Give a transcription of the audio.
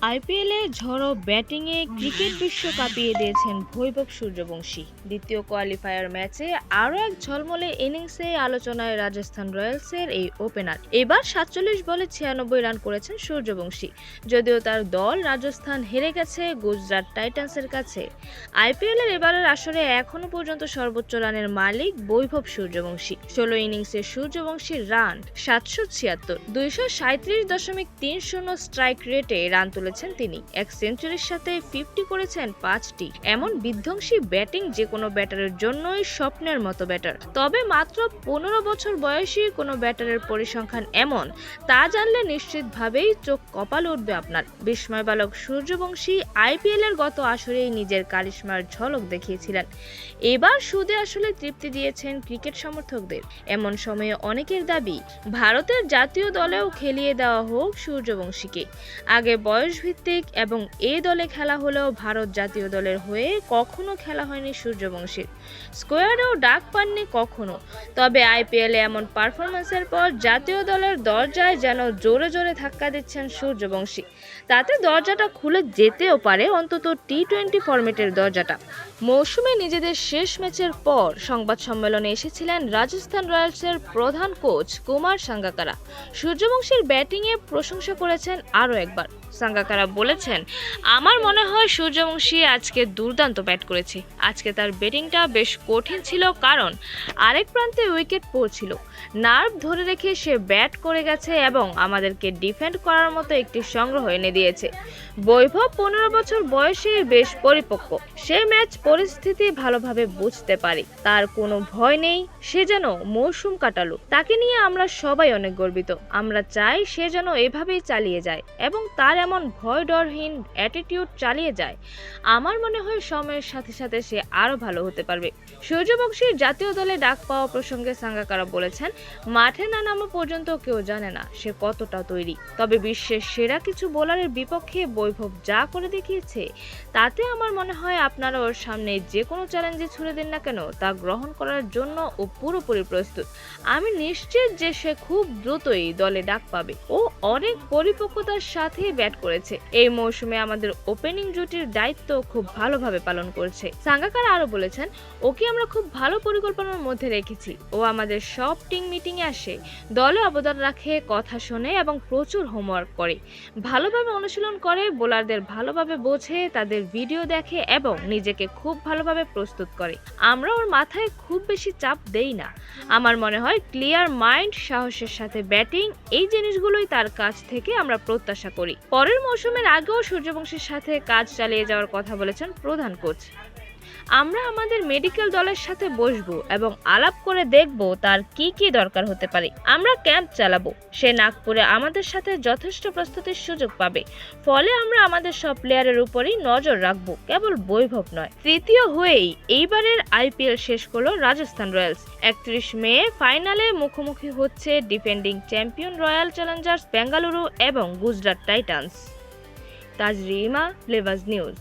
আইপিএলে ঝড়ো ব্যাটিংয়ে ক্রিকেট বিশ্ব কাঁপিয়ে দিয়েছেন বৈভব সূর্যবংশী। দ্বিতীয় কোয়ালিফায়ার ম্যাচে আরও এক ঝলমলে ইনিংসে আলোচনায় রাজস্থান রয়্যালসের এই ওপেনার। এবার ৪৭ বলে ৯৬ রান করেছেন সূর্যবংশী। যদিও তার দল রাজস্থান হেরে গেছে গুজরাট টাইটান্সের কাছে। আইপিএলের এবারের আসরে এখনও পর্যন্ত সর্বোচ্চ রানের মালিক বৈভব সূর্যবংশী। ১৬ ইনিংসে সূর্যবংশীর রান ৭৭৬, ২৩৭.৩০ স্ট্রাইক রেটে রান তুলেছেন তিনি। এক সেঞ্চুরির সাথে 50 করেছেন 5টি। এমন বিধ্বংসী ব্যাটিং যে কোনো ব্যাটারের জন্যই স্বপ্নের মতো ব্যাটার। তবে মাত্র 15 বছর বয়সী কোনো ব্যাটারের পরিসংখ্যান এমন, তা জানলে নিশ্চিতভাবেই চোখ কপালে উঠবে আপনার। বিস্ময় বালক সূর্যবংশী আইপিএলের গত আসরেই নিজের কারিশমার ঝলক দেখিয়েছিলেন। এবার সুদে আসলে তৃপ্তি দিয়েছেন ক্রিকেট সমর্থকদের। এমন সময়ে অনেকের দাবি ভারতের জাতীয় দলেও খেলিয়ে দেওয়া হোক সূর্যবংশীকে। আগে বয়সভিত্তিক এবং এই দলে খেলা হলেও ভারত জাতীয় দলের হয়ে কখনো খেলা হয়নি সূর্যবংশীর। স্কোয়াডেও ডাক পাননি কখনো। তবে আইপিএলে এমন পারফরম্যান্সের পর জাতীয় দলের দরজায় যেন জোরে জোরে ধাক্কা দিচ্ছেন সূর্যবংশী। তাতে দরজাটা খুলে যেতেও পারে, অন্তত টি-20 ফরম্যাটের দরজাটা। মৌসুমে নিজেদের শেষ ম্যাচের পর সংবাদ সম্মেলনে এসেছিলেন রাজস্থান রয়্যালসের প্রধান কোচ কুমার সাঙ্গাকারা। সূর্যবংশীর ব্যাটিংয়ে প্রশংসা করেছেন আরও একবার। সাঙ্গাকারা বলেছেন, আমার মনে হয় সূর্যবংশী আজকে দুর্দান্ত ব্যাট করেছে। আজকে তার ব্যাটিংটা বেশ কঠিন ছিল, কারণ আরেক প্রান্তে উইকেট পড়ছিল। নার্ভ ধরে রেখে সে ব্যাট করে গেছে এবং আমাদেরকে ডিফেন্ড করার মতো একটি সংগ্রহ এনে দিয়েছে। বৈভব 15 বছর বয়সে বেশ পরিপক্ক। সে ম্যাচ পরিস্থিতি ভালোভাবে বুঝতে পারে। তার কোনো ভয় নেই, সে যেন মৌসুম কাটালো। তাকে নিয়ে আমরা সবাই অনেক গর্বিত। আমরা চাই সে যেন এভাবেই চালিয়ে যায় এবং তার এমন ভয় ডরহীন অ্যাটিটিউড চালিয়ে যায়। আমার মনে হয় সময়ের সাথে সাথে সে আরো ভালো হতে পারবে। সূর্যবংশীর জাতীয় দলে ডাক পাওয়া প্রসঙ্গে সাঙ্গাকারা বলেছেন, মাঠে না নামা পর্যন্ত কেউ জানে না সে কতটা তৈরি। তবে বিশ্বের সেরা কিছু বোলারের বিপক্ষে বৈভব যা করে দেখিয়েছে, তাতে আমার মনে হয় আপনারা ওর সামনে যে কোনো চ্যালেঞ্জে ছুড়ে দিন না কেন, তা গ্রহণ করার জন্য ও পুরোপুরি প্রস্তুত। আমি নিশ্চিত যে সে খুব দ্রুতই দলে ডাক পাবে। ও অনেক পরিপক্কতার সাথে ব্যাট করেছে। এই মৌসুমে আমাদের ওপেনিং জুটির দায়িত্ব খুব ভালোভাবে পালন করছে। সাঙ্গাকারা আরো বলেছেন, ওকে আমরা খুব ভালো পরিকল্পনার মধ্যে রেখেছি। ও আমাদের সব টিম মিটিংয়ে আসে, দলে অবদান রাখে, কথা শোনে এবং প্রচুর হোমওয়ার্ক করে। ভালোভাবে অনুশীলন করে, বোলারদের ভালোভাবে বোঝে, তাদের ভিডিও দেখে এবং নিজেকে খুব ভালোভাবে প্রস্তুত করে। আমরা ওর মাথায় খুব বেশি চাপ দেই না। আমার মনে হয় ক্লিয়ার মাইন্ড, সাহসের সাথে ব্যাটিং, এই জিনিসগুলোই তার কাছ থেকে আমরা প্রত্যাশা করি। পরের মৌসুমের আগেও সূর্যবংশীর সাথে কাজ চালিয়ে যাওয়ার কথা বলেছেন প্রধান কোচ। আমরা আমাদের মেডিকেল দলের সাথে বসবো এবং আলাপ করে দেখব তার কি কি দরকার হতে পারে। আমরা ক্যাম্প চালাবো। সে নাগপুরে আমাদের সাথে যথেষ্ট প্রস্তুতির সুযোগ পাবে। ফলে আমরা আমাদের সব প্লেয়ারের উপরই নজর রাখবো, কেবল বৈভব নয়। তৃতীয় হয়েই এইবারের আইপিএল শেষ করলো রাজস্থান রয়্যালস। 31 মে ফাইনালে মুখোমুখি হচ্ছে defending champion Royal Challengers Bengaluru এবং Gujarat Titans. Tajrima, Flavours news.